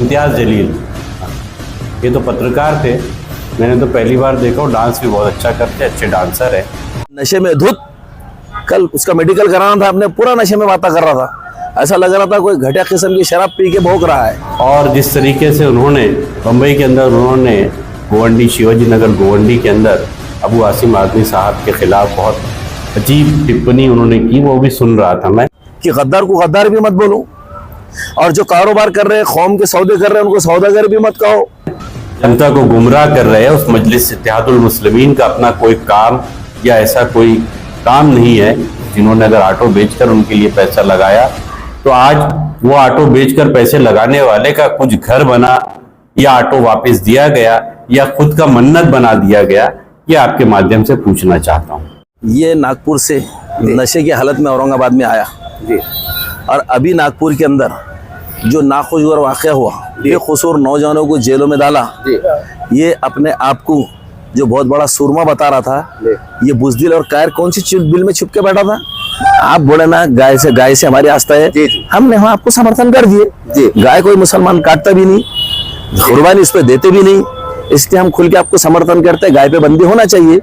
इम्तियाज जलील, ये तो पत्रकार थे, मैंने तो पहली बार देखा। डांस भी बहुत अच्छा करते, अच्छे डांसर है। नशे में धुत, कल उसका मेडिकल कराना था, अपने पूरा नशे में बातें कर रहा था। ऐसा लग रहा था कोई घटिया किस्म की शराब पी के भौंक रहा है। और जिस तरीके से उन्होंने बम्बई के अंदर उन्होंने गोवंडी, शिवाजी नगर गोवंडी के अंदर अबू आसिम आदमी साहब के खिलाफ बहुत अजीब टिप्पणी उन्होंने की, वो भी सुन रहा था मैं। कि गद्दार को गद्दार भी मत बोलो, और जो कारोबार कर रहे हैं, कौम के सौदे कर रहे हैं, उनको सौदागर भी मत कहो। जनता को गुमराह कर रहे हैं। उस मजलिस इत्तेहादुल मुस्लिमीन का अपना कोई काम या ऐसा कोई काम नहीं है। जिन्होंने अगर ऑटो बेचकर उनके लिए पैसा लगाया, तो आज वो ऑटो बेचकर पैसे लगाने वाले का कुछ घर बना या ऑटो वापस दिया गया या खुद का मन्नत बना दिया गया, ये आपके माध्यम से पूछना चाहता हूँ। ये नागपुर से नशे की हालत में औरंगाबाद में आया जी। और अभी नागपुर के अंदर जो नाखुशगवार वाक़या हुआ, बेकसूर नौजवानों को जेलों में डाला, ये अपने आप को जो बहुत बड़ा सुरमा बता रहा था। ये बुजदिल और कायर कौन सी बिल में छुप के बैठा था। आप बोले ना गाय से हमारी आस्था है, हमने वहाँ आपको समर्थन कर दिए। गाय कोई मुसलमान काटता भी नहीं, कुर्बानी इस पे देते भी नहीं, इसलिए हम खुल के आपको समर्थन करते हैं। गाय पे बंदी होना चाहिए।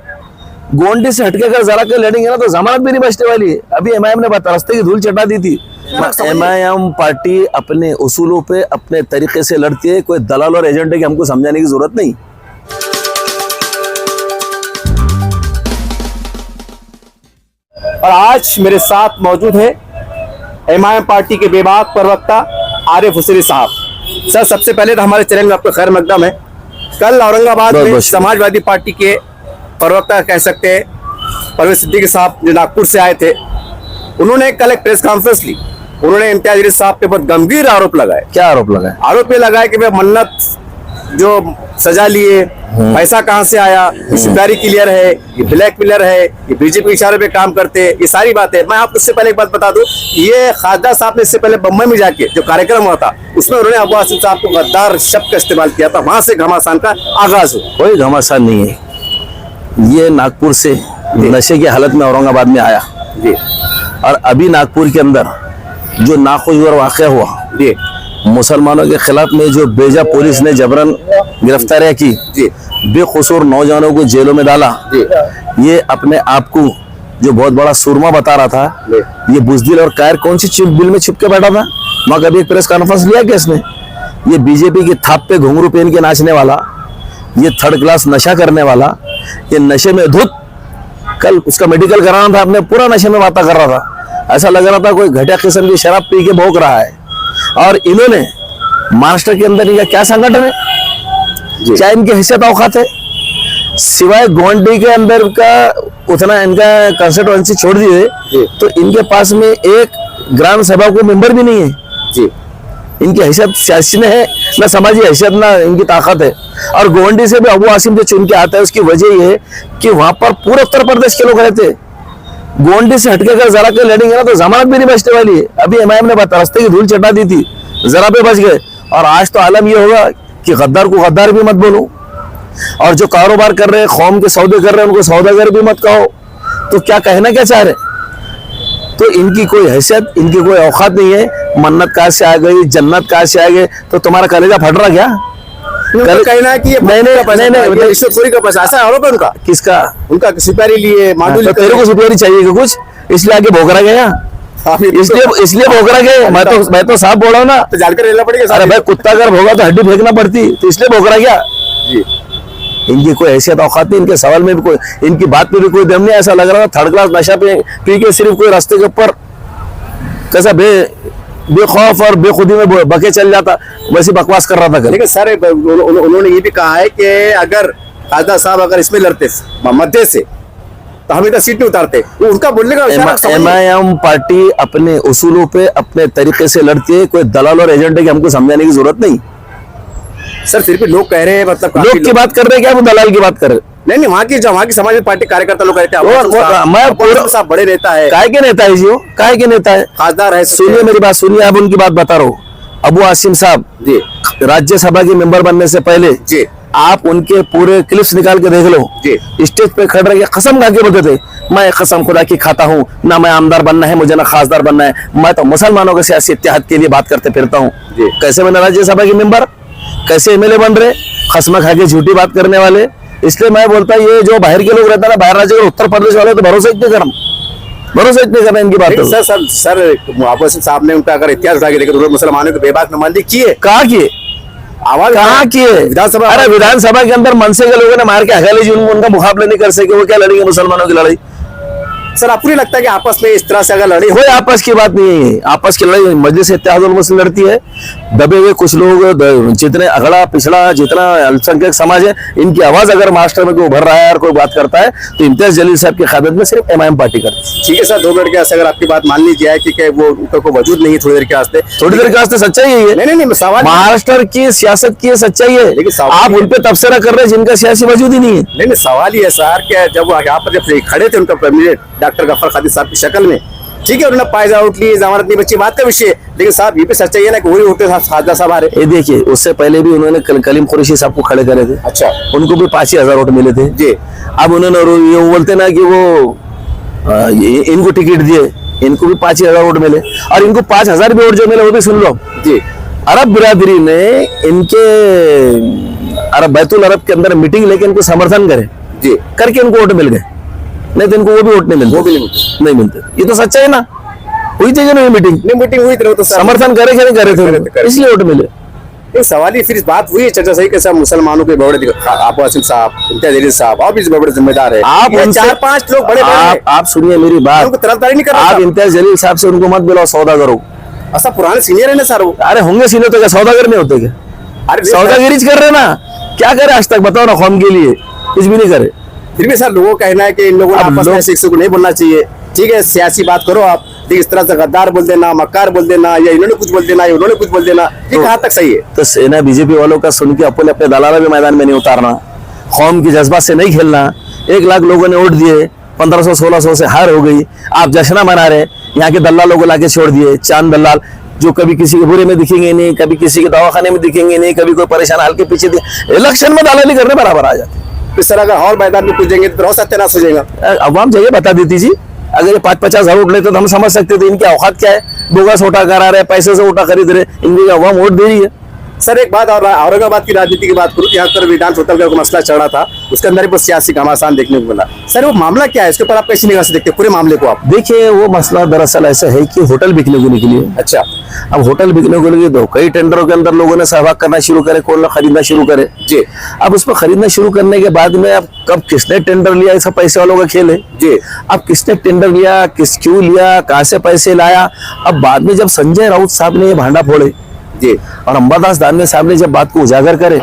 गोंडी से हटके अगर जरा के लड़ेंगे ना तो जमानत भी नहीं बचने वाली है। अभी एमआईएम ने रास्ते की धूल चटा दी थी। एमआईएम पार्टी अपने उसूलों पे अपने तरीके से लड़ती है। कोई दलाल और एजेंट है कि हमको समझाने की जरूरत नहीं। और आज मेरे साथ मौजूद है एमआईएम पार्टी के बेबाक प्रवक्ता आरिफ हुसैनी साहब। सर, सबसे पहले तो हमारे चैनल में आपका खैर मकदम है। कल औरंगाबाद में समाजवादी पार्टी के प्रवक्ता कह सकते हैं परवेज सिद्दीकी साहब जो नागपुर से आए थे, उन्होंने कल एक प्रेस कॉन्फ्रेंस ली। उन्होंने इम्तियाज जलील साहब पे बहुत गंभीर आरोप लगाए। क्या आरोप लगाए? आरोप ये लगाए कि वे मन्नत जो सजा लिए, पैसा कहां से आया, हिस्सेदारी क्लियर है, ये ब्लैकमेलर है, ये बीजेपी इशारे पे काम करते हैं, ये सारी बातें। मैं आपको इससे पहले एक बात बता दूं, ये खासदार साहब ने इससे पहले बम्बई में जाके जो कार्यक्रम हुआ था, उसमें उन्होंने अबू आसिम साहब को गद्दार शब्द का इस्तेमाल किया था। वहां से घमासान का आगाज हुआ। कोई घमासान नहीं है। ये नागपुर से नशे की हालत में औरंगाबाद में आया जी। और अभी नागपुर के अंदर जो नाखुशगवार वाक़या हुआ जी, मुसलमानों के खिलाफ में जो बेजा पुलिस ने जबरन गिरफ्तारियां की जी, बेकसूर नौजवानों को जेलों में डाला, ये अपने आप को जो बहुत बड़ा सुरमा बता रहा था। ये बुजदिल और कायर कौन सी बिल में छुप के बैठा था। वहां कभी एक प्रेस कॉन्फ्रेंस लिया क्या इसने? ये बीजेपी की थाप पे घुंघरू पहन के नाचने वाला, ये थर्ड क्लास नशा करने वाला, ये नशे में धुत, कल उसका मेडिकल कराना था, अपने पूरा नशे में बातें कर रहा था। ऐसा लग रहा था कोई घटिया किस्म की शराब पी के भौंक रहा है। और इन्होंने महाराष्ट्र के अंदर इनका क्या संगठन है, क्या इनकी हैसियत औकात है? सिवाय गोंडी के अंदर का उतना इनका कंस्टिट्यूएंसी छोड़ दिए तो इनके पास में एक ग्राम सभा को मेंबर भी नहीं है जी। इनकी हैसियत सियासी में है ना, समाजी हैसियत ना इनकी ताकत है। और गोवंडी से भी अबू आसिम जो चुन के आता है, उसकी वजह ये है कि वहां पर पूरे उत्तर प्रदेश के लोग रहते हैं। गोवंडी से हटके अगर जरा के लड़ेंगे ना तो जमानत भी नहीं बचने वाली है। अभी एमआईएम ने रास्ते की धूल चटा दी थी, जरा पे बच गए। और आज तो आलम ये होगा कि गद्दार को गद्दार भी मत बोलो, और जो कारोबार कर रहे हैं, कौम के सौदे कर रहे हैं, उनको सौदागर भी मत कहो। तो क्या कहना क्या चाह रहे? तो इनकी कोई हैसियत, इनकी कोई औकात नहीं है। मन्नत कहाँ से आ गई, जन्नत कहाँ से आ गए? तो तुम्हारा कलेजा फट रहा क्या? कहना है कि ये नहीं रिश्वतखोरी का पैसा, ऐसा आरोप है उनका। किसका? उनका सुपारी लिए, तो तेरे को सुपारी चाहिए कि कुछ, इसलिए आगे भोग रहा गया, इसलिए भोग रहा गया। मैं तो साफ बोल रहा हूँ ना, तो जानकर रहना पड़ेगा। अरे भाई, कुत्ता अगर भोगा तो हड्डी फेंकना पड़ती, तो इसलिए भोग रहा गया। इनकी कोई हैसियत औकात नहीं, इनके सवाल में भी कोई, इनकी बात में भी कोई दम नहीं। ऐसा लग रहा था थर्ड क्लास नशा पी के सिर्फ कोई रास्ते के ऊपर कैसा बेखौफ और बेखुदी में बके चल जाता, वैसी बकवास कर रहा था। लेकिन सर, उन्होंने ये भी कहा है कि अगर खासदार साहब अगर इसमें लड़ते मध्य से तो हम इधर सीट नहीं उतारते। उनका बोलने का एमआईएम पार्टी अपने उसूलों पे अपने तरीके से लड़ती है। कोई दलाल और एजेंट है कि हमको समझाने की जरूरत नहीं। सर, फिर भी लोग कह रहे हैं, मतलब लोग की बात कर रहे हैं क्या, वो दलाल की बात कर रहे? नहीं, वहाँ की समाजवादी पार्टी कार्यकर्ता लोग कहते हैं मैं साहब बड़े नेता है। काय के नेता है जी? वो काय के नेता है? खासदार है। सुनिए मेरी बात, सुनिए। अब उनकी बात बता रहा हूँ। अबू आसिम साहब जी राज्यसभा के मेंबर बनने से पहले जी आप उनके पूरे क्लिप्स निकाल के देख लो। जी। स्टेज पे खड़े रह के कसम खा के बोलते थे, मैं कसम खुदा की खाता हूँ, ना मैं आमदार बनना है मुझे, ना खासदार बनना है, मैं तो मुसलमानों के सियासी इत्तेहाद के लिए बात करते फिरता हूँ। जी। कैसे बने राज्यसभा के मेंबर, कैसे एमएलए बन रहे, खसमा खा के झूठी बात करने वाले। इसलिए मैं बोलता ये जो बाहर के लोग रहते हैं ना, बाहर राज्य के उत्तर प्रदेश वाले, तो भरोसा इतने करना इनकी बात। लेकिन सर मुआवज साहब ने उनका अगर इतिहास उठा के देखे तो मुसलमानों के बेबाक नुमाइंदगी किए, कहाँ किए, आवाज कहाँ किए विधानसभा। अरे विधानसभा के अंदर मनसे के लोगों ने मार के हकाली जी उनका मुकाबला नहीं कर सके, वो क्या लड़ेंगे मुसलमानों की लड़ाई। सर आपको नहीं लगता कि आपस में इस तरह से अगर लड़ी हो? कोई आपस की बात नहीं है, आपस की लड़ाई मजलिस इत्तेहादुल मुस्लिम लड़ती है। दबे हुए कुछ लोग, जितने अगड़ा पिछड़ा जितना अल्पसंख्यक समाज है, इनकी आवाज अगर महाराष्ट्र में कोई उभर रहा है और कोई बात करता है तो इम्तियाज जलील साहब की क़यादत में सिर्फ एमआईएम पार्टी करती है। ठीक है सर, 2 मिनट के वास्ते अगर आपकी बात मान ली जाए कि वो उनका कोई वजूद नहीं है थोड़ी देर के वास्ते, थोड़ी देर के वास्ते सच्चाई है ये। नहीं सवाल महाराष्ट्र की सियासत की सच्चाई है, लेकिन सवाल आप ये- उन पे तबसरा कर रहे हैं जिनका सियासी वजूद ही नहीं है। नहीं सवाल ये है सर कि जब यहाँ पर जब खड़े थे उनका प्रेमिनेंट डॉक्टर गफ्फार कादिर साहब की शक्ल में, ठीक है उन्होंने पायजा उठ ली, जमानत नहीं बची, बात का विषय, लेकिन साहब ये पे सच्चाई है ना कि वही होते खाजा साहब आ रहे। ये देखिए उससे पहले भी उन्होंने कलीम कुरैशी साहब को खड़े करे थे, अच्छा, उनको भी 5,000 वोट मिले थे जी। अब उन्होंने ये बोलते ना कि वो इनको टिकट दिए, इनको भी 5,000 वोट मिले, और इनको 5,000 भी वोट जो मिले वो भी सुन लो जी। अरब बिरादरी ने इनके अरब बैतुल अरब के अंदर मीटिंग लेके इनको समर्थन करे जी करके इनको वोट मिल गए, नहीं तो इनको वो भी वोट नहीं मिलते, वो भी नहीं मिलते। ये तो सच्चाई है ना, हुई थी कि नहीं मीटिंग, नहीं मीटिंग हुई थी तो सर समर्थन करे कि नहीं करे थे, इसलिए वोट मिले। एक सवाल ही फिर इस बात हुई है चर्चा सही के सब मुसलमानों के बड़े आप वासिम साहब, इम्तियाज जलील साहब और भी बड़े जिम्मेदार है, आप ये उनसे- 4-5 लोग बड़े आप सुनिए मेरी बात, उनको तरफदारी नहीं कर रहा आप था। इम्तियाज जलील साहब से उनको मत बुलाओ, सौदा करो। ऐसा पुराने सीनियर है ना सर वो। अरे होंगे सीनियर तो क्या सौदागर नहीं होते क्या? अरे सौदागिरी कर रहे ना, क्या करे आज तक बताओ ना, कौम के लिए कुछ भी नहीं करे। फिर भी सर लोगों का कहना है कि इन लोगों ने अब आपस में लोग- ऐसे किसी को नहीं बोलना चाहिए। ठीक है सियासी बात करो आप, लेकिन इस तरह से गद्दार बोल देना, मक्कार बोल देना, या इन्होंने कुछ बोल देना या उन्होंने कुछ बोल देना, ये कहाँ तक सही है? तो सेना बीजेपी वालों का सुन के अपने अपने दलाला भी मैदान में नहीं उतारना, कौम की जज्बा से नहीं खेलना। 1 लाख लोगों ने वोट दिए, 1500-1600 से हार हो गई, आप जश्न मना रहे, यहाँ के दल्लालों को लाके छोड़ दिए, चांद दल्लाल जो कभी किसी के बुरे में दिखेंगे नहीं, कभी किसी के दवाखाने में दिखेंगे नहीं, कभी कोई परेशान हाल के पीछे इलेक्शन में दलाली करने बराबर आ जाते। इस तरह अगर और मैदान में पूछेंगे तो और सत्यानाश हो जाएगा। अवाम चाहिए बता देती जी, अगर ये 5-50 हजार वोट लेते तो हम समझ सकते थे इनकी औकात क्या है, बोगस वोटा करा रहे, पैसे से वोटा खरीद रहे, इनकी अवाम वोट दे रही है। सर एक बात और औरंगाबाद की राजनीति की बात करूँ, यहाँ पर वेदांत होटल का मसला चल रहा था, उसके अंदर भी सियासी घमासान देखने को मिला। सर वो मामला क्या है, इसके ऊपर आप कैसी निगाह से देखते हैं पूरे मामले को आप? देखिए वो मसला दरअसल ऐसा है कि होटल बिकने को निकली है। अच्छा, अब होटल बिकने को लगे तो कई टेंडरों के अंदर लोगों ने सहभाग करना शुरू करे, कौन लोग खरीदना शुरू करे जी अब उसको खरीदना शुरू करने के बाद में अब कब किसने टेंडर लिया, ऐसा पैसे वालों का खेल है जी। अब किसने टेंडर लिया, क्यों लिया, कहाँ से पैसे लाया। अब बाद में जब संजय राउत साहब ने ये भांडा फोड़े जी और अंबादास दानवे साहब ने जब बात को उजागर करे,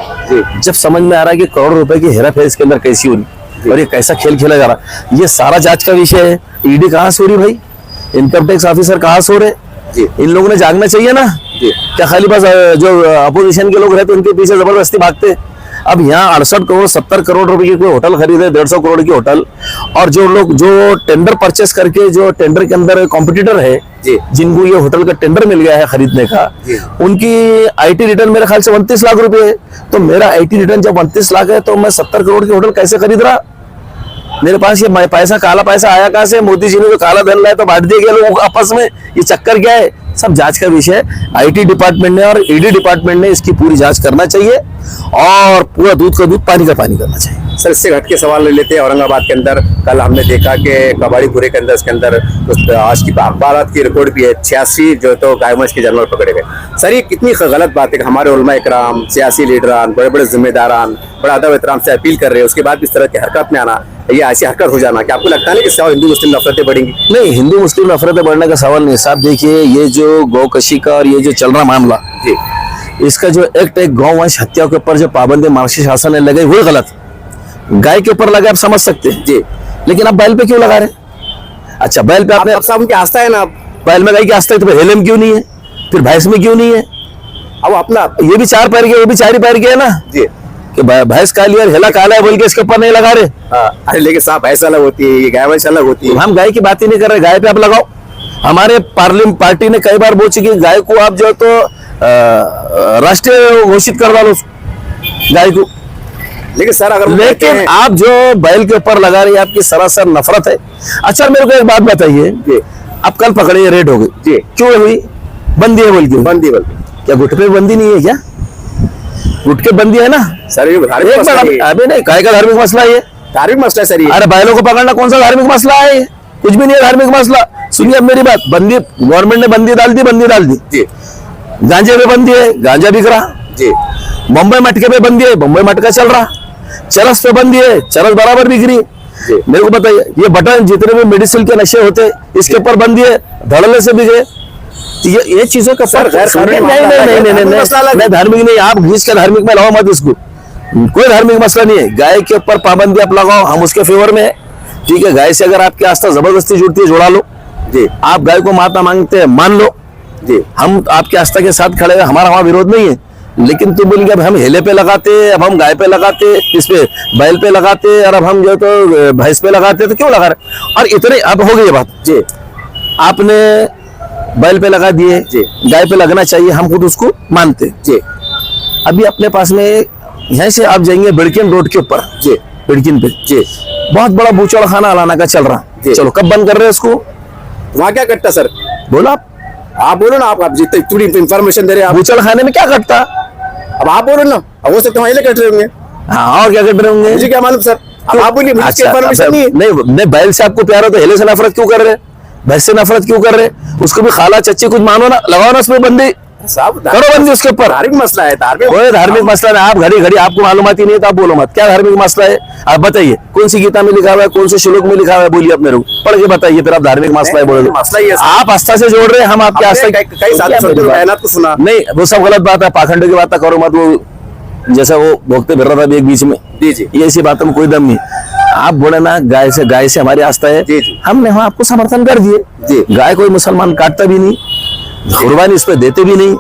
जब समझ में आ रहा है कि करोड़ रुपए की हेराफेरी इसके अंदर कैसी हो रही और ये कैसा खेल खेला जा रहा, ये सारा जांच का विषय है। ईडी कहाँ सो रही भाई, इनकम टैक्स ऑफिसर कहाँ सो रहे, जी। इन लोगों ने जागना चाहिए ना। जी। क्या खाली बस जो अपोजिशन के लोग रहते उनके पीछे जबरदस्ती भागते। अब यहाँ 68 करोड़ 70 करोड़ रुपए की कोई होटल खरीदे, 150 करोड़ की होटल, और जो लोग जो टेंडर परचेस करके जो टेंडर के अंदर कॉम्पिटिटर है जी। जिनको ये होटल का टेंडर मिल गया है खरीदने का, उनकी आईटी रिटर्न मेरे ख्याल से 29 लाख रुपए है। तो मेरा आईटी रिटर्न जब 29 लाख है तो मैं 70 करोड़ की होटल कैसे खरीद रहा? मेरे पास ये पैसा, काला पैसा आया कहां से? मोदी जी ने जो काला धन लाया तो बांट दिया गया लोगों को आपस में, ये चक्कर क्या है? सब जांच का विषय है। आईटी डिपार्टमेंट ने और ईडी डिपार्टमेंट ने इसकी पूरी जांच करना चाहिए और पूरा दूध का दूध पानी का पानी करना चाहिए। सर इससे घट के सवाल ले लेते हैं। औरंगाबाद के अंदर कल हमने देखा कि कबाड़ीपुरे के अंदर, इसके अंदर आज की अखबार की रिपोर्ट भी है, 86 जो तो गायवंश के जानवर पकड़े गए। सर ये कितनी गलत बात है कि हमारे उलमा इकराम, सियासी लीडरान, बड़े बड़े जिम्मेदारान बड़ा अदब एहतराम से अपील कर रहे हैं, उसके बाद इस तरह की हरकत में आना, ये ऐसी हरकत हो जाना, क्या आपको लगता है कि इससे हिंदू मुस्लिम नफरतें बढ़ेंगी? नहीं, हिंदू मुस्लिम नफरतें बढ़ने का सवाल नहीं साहब। देखिए ये जो गौकशी का और ये जो चल रहा मामला, जी इसका जो एक्ट है गौवंश हत्या के ऊपर जो पाबंदी महाराष्ट्र शासन ने लगाई वो गलत। गाय के ऊपर लगा आप समझ सकते हैं जी, लेकिन आप बैल पे क्यों लगा रहे? अच्छा बैल पे आपने, अब साहब उनकी आस्था है ना, बैल में गाय की आस्था है तो हेले में क्यों नहीं है, फिर भैंस में क्यों नहीं है? अब अपना ये भी 4 पैर के, वो भी 4 ही पैर के है ना, जी कि भैंस काली और हेला काला है बोल के इसके ऊपर नहीं लगा रहे। हाँ, अरे लेकिन साहब भैंस अलग होती है, ये गायवंश अलग होती है। हम गाय की बात ही नहीं कर रहे, गाय पे आप लगाओ। हमारे पार्लियामेंट पार्टी ने कई बार बोल चुकी कि गाय को आप जो तो राष्ट्रीय घोषित करवा लो गाय को। लेकिन सर अगर वो कहते लेकिन हैं- आप जो बैल के ऊपर लगा रही है आपकी सरासर नफरत है। अच्छा मेरे को एक बात बताइए, जी आप कल पकड़े रेड हो गई जी क्यों हुई? बंदी है बोल के। बंदी क्या गुट पे बंदी नहीं है क्या? गुट के बंदी है ना? सर ये धार्मिक एक मसला मिनट, है, अभी नहीं, काय का धार्मिक मसला है ये? धार्मिक मसला है सर ये। अरे बैलों को पकड़ना कौन सा धार्मिक मसला है? ये कुछ भी नहीं है धार्मिक मसला। सुनिए अब मेरी बात, बंदी गवर्नमेंट ने बंदी डाल दी। जी गांजे पे बंदी है, गांजा बिक रहा। जी बम्बई मटके पे बंदी है, बम्बई मटका चल रहा। चरस पे बंदी है, चरस बराबर बिक रही। जी। मेरे को बताइए, ये बटन जितने भी मेडिसिन के नशे होते इसके ऊपर बंदी है, धड़ल्ले से बिके। ये चीजों का सर, गैर कानूनी नहीं मामला है, धार्मिक मसला अलग है। नहीं धार्मिक नहीं, आप घींच के धार्मिक में लाओ मत इसको। कोई धार्मिक मसला नहीं है। गाय के ऊपर पाबंदी आप लगाओ, हम उसके फेवर में है। ठीक है, गाय से अगर आपकी आस्था जबरदस्ती जुड़ती है जोड़ा लो। जी आप गाय को माता मांगते हैं मान लो, जी हम आपकी आस्था के साथ खड़े हैं, हमारा वहां विरोध नहीं है। लेकिन तुम बोलेंगे अब हम हेले पे लगाते, अब हम गाय पे लगाते, इस पे बैल पे लगाते, और अब हम जो तो भैंस पे लगाते, तो क्यों लगा रहे? और इतने अब हो गई ये बात। जी आपने बैल पे लगा दिए, जी। गाय पे लगना चाहिए, हम खुद उसको मानते। जी अभी अपने पास में यहाँ से आप जाएंगे बिड़किन रोड के ऊपर, जी बिड़किन पे जी बहुत बड़ा बूचड़ खाना अलाना का चल रहा। जी। चलो कब बंद कर रहे हैं उसको? वहाँ क्या कटता सर? बोलो आप बोलो ना, आप जितनी थोड़ी इंफॉर्मेशन दे रहे हैं आप। बूचड़ खाने में क्या कटता? अब आप बोलो ना, अब हो सकता है वहीं कट रहे होंगे, हाँ और क्या कट रहे होंगे? मुझे क्या मालूम सर। अब आप बोलिए, मुझे अच्छा, इंफॉर्मेशन नहीं है। नहीं बैल से आपको प्यार हो तो हेले से नफरत क्यों कर रहे? भैंस से नफरत क्यों कर रहे? उसको भी खाला चच्ची कुछ मानो ना, लगाओ ना उसमें बंदी, साहब करो बंदी उसके ऊपर। धार्मिक मसला है, धार्मिक कोई धार्मिक मसला नहीं। आप घड़ी घड़ी आपको मालूमात ही नहीं है तो आप बोलो मत। क्या धार्मिक मसला है आप बताइए? कौन सी गीता में लिखा हुआ है, कौन से श्लोक में लिखा हुआ है? बोलिए आप मेरे को पढ़ के बताइए, फिर आप धार्मिक मसला है बोलोगे। मसला ही है सर। आप आस्था से जोड़ रहे हैं, हम आपके आस्था कई साल से कायनात को सुना। नहीं, वो सब गलत बात है, पाखंड की बात करो मत। वो जैसा वो भोगते फिर रहा था अभी एक बीच में, जी जी ये ऐसी बातों में कोई दम नहीं। आप बोले ना गाय से हमारी आस्था है, जी, जी। हमने वहां आपको समर्थन कर दिए। जी। गाय कोई मुसलमान काटता भी नहीं, कुर्बानी इस पे देते भी नहीं,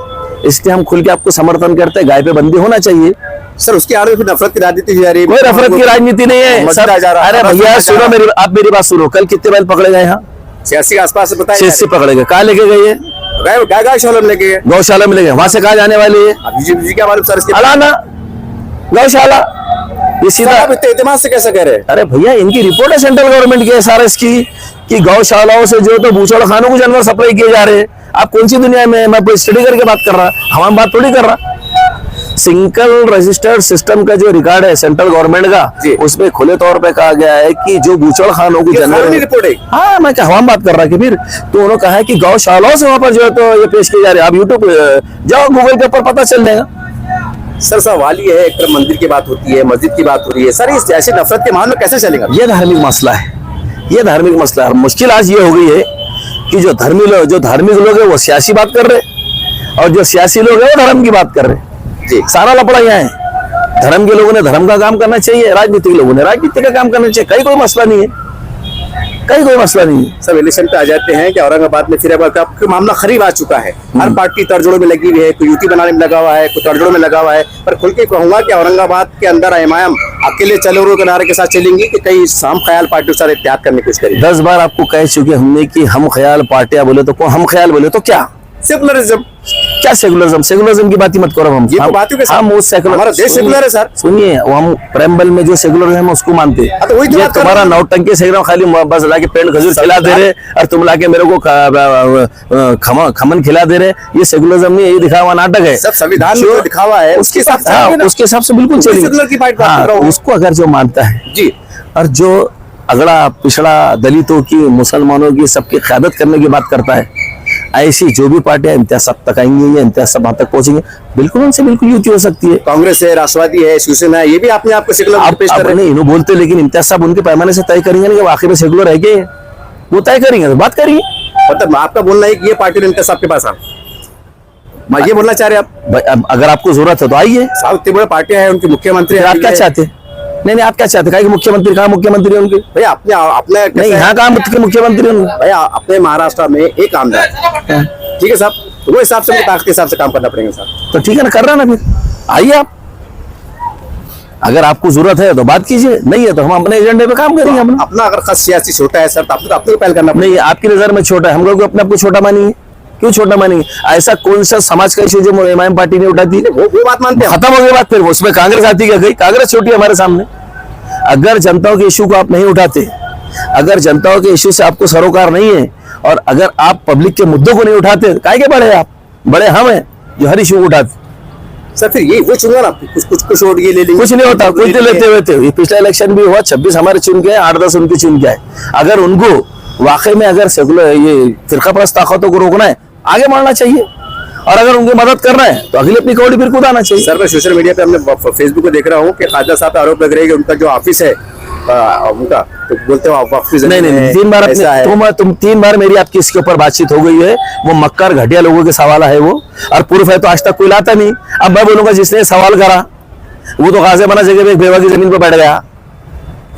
इसलिए हम खुल के आपको समर्थन करते हैं। गाय पे बंदी होना चाहिए। सर, उसके आड़ में फिर नफरत की राजनीति जा रही है। कोई नफरत की राजनीति नहीं है मस्जिद आ जा रहा है, अरे मस्जिद आ भैया जा सुनो रहा है। आप मेरी बात सुनो। कल कितने बैल पकड़े गए यहाँ? 86 के आसपास से बताइए। 86 पकड़े गए। कहाँ लेके गए? ये गाय गौशाला में लेके गए। गौशाला में ले गए। वहां से कहाँ जाने वाले? ये अब जी क्या मालूम सर इसके। अलाना गौशाला, ये सर, सीधा। आप इतने एतमाद से कैसे कह रहे हैं? अरे भैया इनकी रिपोर्ट है सेंट्रल गवर्नमेंट के SRS की कि गौशालाओं से जो तो बूचड़ खानों को जानवर सप्लाई किए जा रहे हैं। आप कौन सी दुनिया में? मैं स्टडी करके बात कर रहा, हम बात थोड़ी कर रहा। सिंगल रजिस्टर्ड सिस्टम का जो रिकॉर्ड है सेंट्रल गवर्नमेंट का, जी। उसमें खुले तौर पे कहा गया है कि जो बूचड़ खानों को ये जानवर, कानूनी रिपोर्ट है। हाँ मैं क्या हम बात कर रहा कि फिर तो उन्होंने कहा है कि गौशालाओं से वहां पर जो है तो ये पेश किए जा रहे हैं। आप यूट्यूब जाओ, गूगल के ऊपर पता चल जाएगा। सर सवाल ये है, एक तरफ मंदिर की बात होती है, मस्जिद की बात हो रही है। सर, इस ऐसे नफरत के माहौल में कैसे चलेगा? ये धार्मिक मसला है, ये धार्मिक मसला है। मुश्किल आज ये हो गई है कि जो धार्मिक लोग है वो सियासी बात कर रहे हैं, और जो सियासी लोग है वो धर्म की बात कर रहे हैं। जी सारा लफड़ा यहाँ है। धर्म के लोगों ने धर्म का काम करना चाहिए, राजनीतिक लोगों ने राजनीति का काम करना चाहिए। कहीं कोई मसला नहीं है, कहीं कोई मसला नहीं है। सब इलेक्शन पे आ जाते हैं कि औरंगाबाद में फिर अब आपका मामला खरीब आ चुका है। हर पार्टी तड़जोड़ों में लगी हुई है, कोई यूटी बनाने में लगा हुआ है, कोई तड़जोड़ों में लगा हुआ है। पर खुल के कहूंगा कि औरंगाबाद के अंदर इमाम अकेले चलो के नारे के साथ चलेंगी कि कई हम ख्याल पार्टी के साथ इत्तेहाद करने की कोशिश करेंगे। 10 बार आपको कह चुके हमने कि हम ख्याल पार्टियां बोले तो हम ख्याल बोले तो क्या सेकुलरिज्म, क्या सेकुलरिज्म की बात ही मत करो। ये तो बात ही के साथ। हम उस सेकुलर, हमारा देश सेकुलर है सर। सुनिए वो हम प्रेम्बल में जो सेकुलर है उसको मानते हैं। हाँ, तो वही तो ये बात कर तुम्हारा रहा हूं। नौटंकी सेकुलर खाली बस लाके पेड़ खजूर खिला दे रहे और तुम लाके मेरे को खमन खिला दे रहे। ये सेकुलरिज्म नहीं है, ये दिखा हुआ नाटक है। सब संविधान में जो लिखा हुआ है उसके हिसाब से चलेंगे ना। उसके हिसाब से बिल्कुल वही चलेंगे। सेकुलर की बात कर हाँ, रहा हूं। उसको अगर जो मानता है जी और जो अगड़ा पिछड़ा दलितों की, मुसलमानों की, सबकी क़यादत करने की बात करता है, ऐसी जो भी पार्टियां इम्तियाज सब तक आएंगी या इम्तियाज सब वहां तक पहुंचेंगे, बिल्कुल उनसे बिल्कुल युति हो सकती है। कांग्रेस है, राष्ट्रवादी है, शिवसेना है, ये भी अपने आप को सेकुलर आप पेश कर रहे हैं। नहीं इन्हों बोलते, लेकिन इम्तियाज साहब उनके पैमाने से तय करेंगे ना कि आखिर में सेकुलर है क्या, वो तय करेंगे तो बात करिए। मतलब आपका बोलना है कि ये पार्टी ने सबके पास आ, मैं ये बोलना चाह रहे हैं आप? भाई, अब अगर आपको जरूरत है तो आइए। साउथ इतनी बड़ी पार्टियां हैं, उनके मुख्यमंत्री फिर आप क्या हैं। चाहते हैं? नहीं आप क्या चाहते हैं? कि मुख्यमंत्री कहाँ मुख्यमंत्री है उनके? भैया अपने अपने नहीं कैसे है? यहाँ कहाँ मुख्यमंत्री है उनके? भैया अपने महाराष्ट्र में एक आमदार है। ठीक है साहब, तो वो हिसाब से उनको ताकत के हिसाब से काम करना पड़ेगा साहब। तो ठीक है ना, कर रहा ना, फिर आइए आप। अगर आपको जरूरत है तो बात कीजिए, नहीं है तो हम अपने एजेंडे पे काम करेंगे अपना। अपना अगर खत सियासी छोटा है सर, तो आपको तो अपने को पहल करना पड़ेगा। नहीं आपकी नजर में छोटा है, हम लोग अपने आप को छोटा मानिए। क्यों छोटा मानेंगे? ऐसा कौन सा समाज का इशू जो एमआईएम पार्टी ने उठाती है? वो बात मानते हैं। खत्म हो गई बात। फिर उसमें कांग्रेस आती क्या? गई कांग्रेस छोटी हमारे सामने। अगर जनताओं के इशू को आप नहीं उठाते, अगर जनताओं के इशू से आपको सरोकार नहीं है, और अगर आप पब्लिक के मुद्दों को नहीं उठाते, काहे के बड़े आप? बड़े हम हैं जो हर इशू को उठाते। सर फिर ये वो चुनवा ना, कुछ वोट ये ले लेंगे, कुछ नहीं होता, कुछ नहीं लेते हुए थे। पिछला इलेक्शन भी हुआ, 26 हमारे चुन के, 8-10 उनके चुन के आए। अगर उनको वाकई में अगर सेकुलर ये फिरका परस्त ताकतों को रोकना है, आगे बढ़ना चाहिए, और अगर उनकी मदद करना है तो अगले अपनी कौड़ी फिर कूदाना चाहिए। सर मैं सोशल मीडिया पे हमने फेसबुक पे देख रहा हूँ कि खाजा साहब पे आरोप लग रहे हैं कि उनका जो ऑफिस है उनका, तो बोलते हो ऑफिस नहीं, 3 बार तुम 3 बार मेरी आपकी इसके ऊपर बातचीत हो गई है। वो मक्कार घटिया लोगों के सवाल है वो, और प्रूफ है तो आज तक कोई लाता नहीं। अब मैं बोलूंगा जिसने सवाल करा वो तो गाजे बना जगह पे एक बेवा की जमीन पे बैठ गया,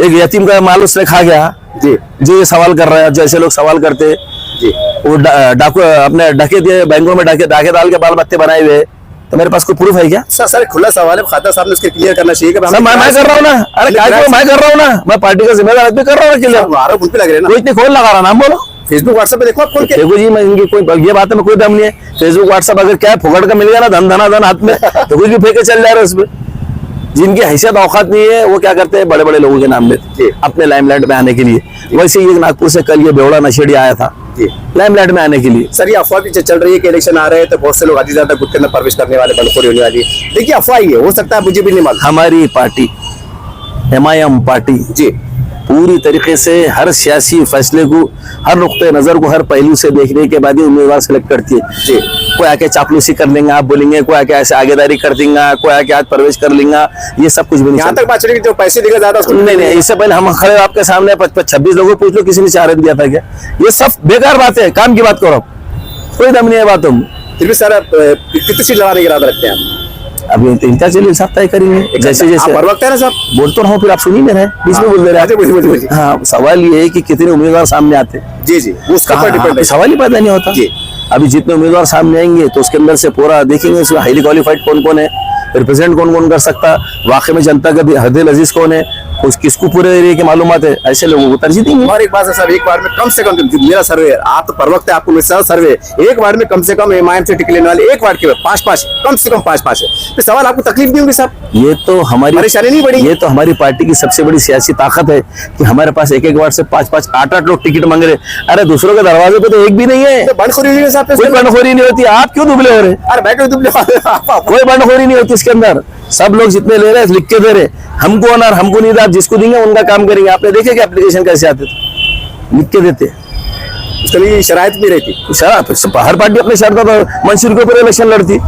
एक यतीम का माल उसने खा गया जी। जो ये सवाल कर रहा है, जैसे लोग सवाल करते जी, वो डाकू अपने डके दिए बैंकों में, डाके डाल के बाल बत्ते बनाए हुए, तो मेरे पास कोई प्रूफ है क्या? सर खुला सवाल है, खाता साहब ने उसके क्लियर करना चाहिए कि सर मैं कर रहा हूँ ना। अरे क्या मैं कर रहा हूँ ना, मैं पार्टी का जिम्मेदार आदमी कर रहा हूँ क्लियर। आरोप उन पे लग रहे हैं ना। कोई इतने खोल लगा रहा, नाम बोलो। फेसबुक व्हाट्सएप पे देखो आप खोल के। देखो जी, मैं इनकी कोई ये बात है, कोई दम नहीं है। फेसबुक व्हाट्सएप अगर क्या है, फुकड़ का मिल गया ना, धन हाथ में, तो कुछ भी फेंके चल जा रहा है उसमें। जिनकी हैसियत औकात नहीं है वो क्या करते हैं, बड़े बड़े लोगों के नाम लेते अपने लाइमलाइट में आने के लिए। वैसे ये नागपुर से कल ये बेवड़ा नशेड़ी आया था लाइमलाइट में आने के लिए। सर ये अफवाह भी चल रही है कि इलेक्शन आ रहे हैं तो बहुत से लोग आधी ज्यादा गुट के अंदर प्रवेश करने वाले, बंदखोरी होने वाली है। देखिए अफवाह ही है, हो सकता है, मुझे भी नहीं मालूम। हमारी पार्टी एमआईएम पार्टी जी पूरी तरीके से हर सियासी फैसले को, हर नुक्ते नजर को, हर पहलू से देखने के बाद ही उम्मीदवार सेलेक्ट करती है। जी। कोई आके चापलूसी कर लेंगे आप बोलेंगे, कोई आके ऐसे आगेदारी कर देंगे, कोई आके आज प्रवेश कर लेंगे, ये सब कुछ भी नहीं। यहाँ तक बात चलेगी जो पैसे देगा ज्यादा उसको नहीं, इससे पहले हम खड़े आपके सामने 26 लोगों को पूछ लो किसी ने 4 दिया था क्या? ये सब बेकार बात है, काम की बात करो, कोई दम नहीं है बातों में। फिर भी सर कितनी सीट लगाने का इरादा रखते हैं आप? अभी इंतजार चलिए, हिसाब तय करेंगे जैसे जैसे। आप हर वक्त है ना साहब, बोल तो रहा हूँ, फिर आप सुनिए मेरे बीच में बोल दे रहे हैं। हाँ, सवाल ये है कि कितने उम्मीदवार सामने आते। जी जी, उसका पर डिपेंड है। सवाल ही पैदा नहीं होता। अभी जितने उम्मीदवार सामने आएंगे तो उसके अंदर से पूरा देखेंगे उसमें हाईली क्वालिफाइड कौन कौन है, रिप्रेजेंट कौन कौन कर सकता, वाकई में जनता का भी हरदिल अजीज कौन है, किसको पूरे एरिया की मालूमात है, ऐसे लोगों को तरजीह देंगे। और एक बात है सर, एक बार में कम से कम मेरा सर्वे, आप तो प्रवक्ता है, आपको मेरा सर्वे, एक बार में कम से कम एमआईएम से टिकट लेने वाले एक वार्ड के 5-5 कम से कम 5-5 है। तो सवाल आपको तकलीफ नहीं होगी साहब? ये तो हमारी परेशानी नहीं बढ़ेगी। ये तो हमारी पार्टी की सबसे बड़ी सियासी ताकत है कि हमारे पास एक वार्ड से 5-5 8-8 लोग टिकट मांग रहे। अरे दूसरों के दरवाजे पे तो एक भी नहीं है। तो बंडखोरी नहीं है साहब, कोई बंडखोरी नहीं होती। आप क्यों दुबले हो रहे? अरे मैं क्यों दुबले? कोई बंडखोरी नहीं होती इसके अंदर। सब लोग जितने ले रहे हैं लिख के दे रहे, हमको ऑनर हमको नहीं, आप जिसको देंगे उनका काम करेंगे। आपने देखे कि एप्लीकेशन कैसे आते थे, लिख के देते, उसके लिए शरायत भी रहती। शराब हर पार्टी अपने शर्त पर मंशूर के ऊपर इलेक्शन लड़ती,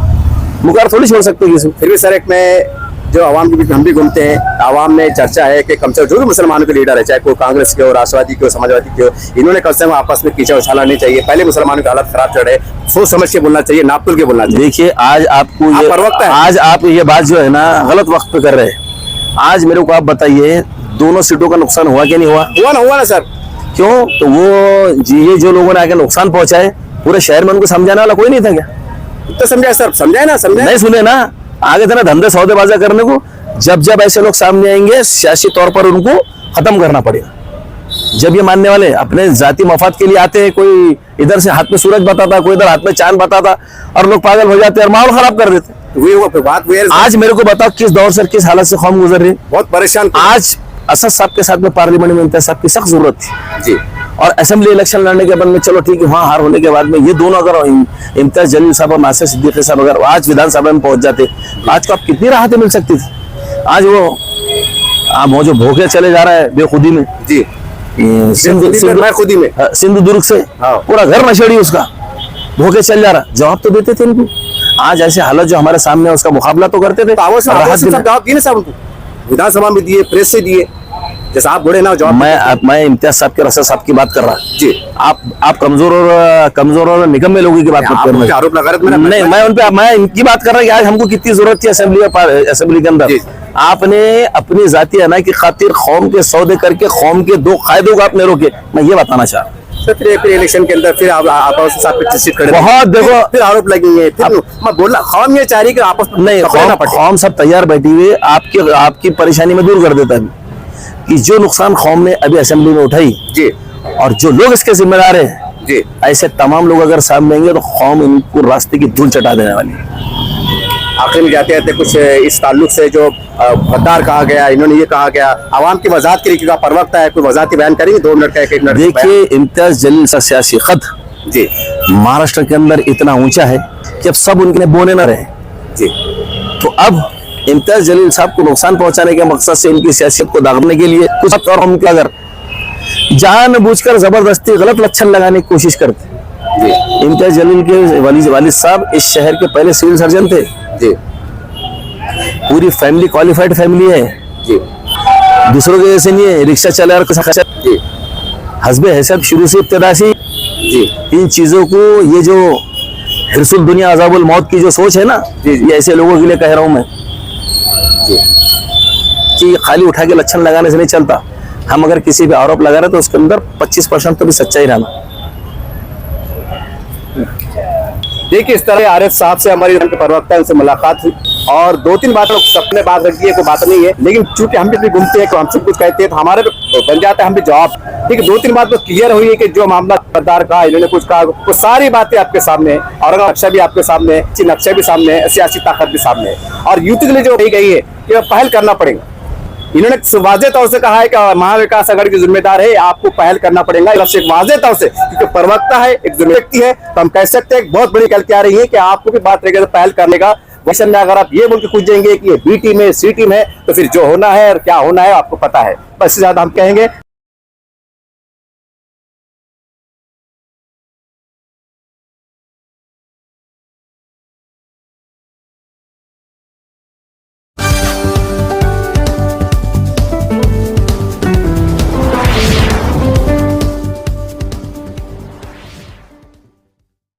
मुकार थोड़ी छोड़ सकते किसी। फिर भी सर एक में जो आवाम के बीच हम भी घूमते हैं, आवाम में चर्चा है कि कम से कम जो भी मुसलमानों के लीडर है, चाहे कोई कांग्रेस के हो, राष्ट्रवादी के हो, समाजवादी के हो, इन्होंने कम से कम आपस में कीचड़ उछाला नहीं चाहिए। पहले मुसलमानों की हालत खराब चल रहे, सोच समझ के बोलना चाहिए, नापतुल के बोलना चाहिए। देखिए आज आपको आप ये प्रवक्ता है। आज आप ये बात जो है ना गलत वक्त पे कर रहे हैं। आज मेरे को आप बताइए, दोनों सीटों का नुकसान हुआ क्या नहीं हुआ? हुआ ना सर। क्यों? तो वो ये जो लोगों ने आके नुकसान पहुंचाए, पूरे शहर में उनको समझाने वाला कोई नहीं था क्या? तो समझाए सर, समझाए ना, समझाए नहीं सुने ना, आगे थे ना धंधे सौदेबाजा करने को। जब जब ऐसे लोग सामने आएंगे सियासी तौर पर उनको खत्म करना पड़ेगा। जब ये मानने वाले अपने जाति मफाद के लिए आते हैं, कोई इधर से हाथ में सूरज बताता, कोई इधर हाथ में चांद बताता, और लोग पागल हो जाते हैं और माहौल खराब कर देते। बात हुई। आज मेरे को बताओ किस दौर से किस हालत से कौम गुजर रही है। बहुत परेशान। आज असद साहब के साथ में पार्लियामेंट में इम्तियाज साहब की सख्त जरूरत थी जी, और असेंबली इलेक्शन लड़ने के बाद में चलो ठीक है, वहां हार होने के बाद में ये दोनों अगर इम्तियाज जलील साहब और नासिर सिद्दीकी साहब अगर आज विधानसभा में पहुंच जाते, आज को आप कितनी राहतें मिल सकती थी। आज वो जो भूखे चले जा रहा है बेखुदी में जी, खुदी में सिंधुदुर्ग से पूरा घर नशेड़ी उसका भूखे चल जा रहा, जवाब तो देते थे इनको। आज ऐसे हालत जो हमारे सामने है उसका मुकाबला तो करते थे। जवाब दिए साहब उनको, विधानसभा में दिए, प्रेस से दिए, जैसा आप बोले ना जवाब। मैं इम्तियाज साहब के रसा साहब की बात कर रहा जी। आप कमजोर और निकम्मे लोगों की बात कर रहे हैं। आरोप लगा रहे हैं। नहीं, मैं इनकी बात कर रहा हूँ कि आज हमको कितनी जरूरत थी असेंबली के अंदर। आपने अपनी जाती अना की खातिर कौम के सौदे करके कौम के 2 कायदों को आपने रोके। मैं ये बताना चाह रहा हूँ। फिर इलेक्शन के अंदर फिर आपस में बहुत देखो फिर आरोप लगेंगे। फिर मैं बोला कौम ये चाह रही कि आपस में नहीं, कौम सब तैयार बैठी हुई आपकी परेशानी में दूर कर देता है कि जो नुकसान कौम ने अभी असेंबली में उठाई जी, और जो लोग इसके जिम्मेदार हैं जी। ऐसे तमाम लोग अगर सामने आएंगे तो कौम इनको रास्ते की धूल चटा देने वाली है। आखिर में जाते जाते कुछ इस ताल्लुक से जो गद्दार कहा गया, इन्होंने ये कहा गया, आवाम की वजाहत के लिए क्योंकि प्रवक्ता है, कोई वजाहती बयान करेंगे 2 मिनट का, 1 मिनट का बयान? देखिए, इम्तियाज जलील सा सियासी खत जी महाराष्ट्र के अंदर इतना ऊंचा है कि अब सब उनके बोने न रहे। जी तो अब इम्तियाज जलील साहब को नुकसान पहुंचाने के मकसद से इनकी सियासत को दागने के लिए कुछ और हम अगर जानबूझकर जबरदस्ती गलत लक्षण लगाने की कोशिश करते। जी इम्तियाज जलील के वालिद साहब इस शहर के पहले सिविल सर्जन थे। जी पूरी फैमिली क्वालिफाइड फैमिली है, जी दूसरों के जैसे नहीं है, रिक्शा चला और जी हस्बे हैसियत शुरू से इब्तदा से जी इन चीजों को, ये जो हिरसुल दुनिया अज़ाबुल मौत की जो सोच है ना, जी, जी। ये ऐसे लोगों के लिए कह रहा हूं मैं जी कि खाली उठा के लक्षण लगाने से नहीं चलता। हम अगर किसी पे आरोप लगा रहे तो उसके अंदर 25% तो भी सच्चाई रहना। देखिए, इस तरह आरिफ साहब से हमारी प्रवक्ता उनसे मुलाकात हुई और 2-3 बात सबने बात रख दी है, कोई बात नहीं है, लेकिन चूंकि हम भी घूमते हैं तो हमसे कुछ कहते हैं तो हमारे पे बन जाता है हम भी जवाब। ठीक है, 2-3 बात तो क्लियर हुई है कि जो मामला गद्दार कहा, इन्होंने कुछ कहा, वो सारी बातें आपके सामने है और अगर नक्शा भी आपके सामने है, नक्शा भी सामने है, सियासी ताकत भी सामने है और यूथ के लिए जो कही गई है कि पहल करना पड़ेगा। इन्होंने वाज़ेह तौर से कहा है कि महाविकास अघाड़ी की जिम्मेदार है, आपको पहल करना पड़ेगा। एक वाज़ेह तौर से, क्योंकि प्रवक्ता है, एक व्यक्ति है, तो हम कह सकते हैं बहुत बड़ी गलती आ रही है कि आपको भी बात रहेगी तो पहल करने का क्वेश्चन में अगर आप ये बोल के पूछ देंगे कि ये बी टीम है, सी टीम है, तो फिर जो होना है और क्या होना है आपको पता है। बस इससे ज्यादा हम कहेंगे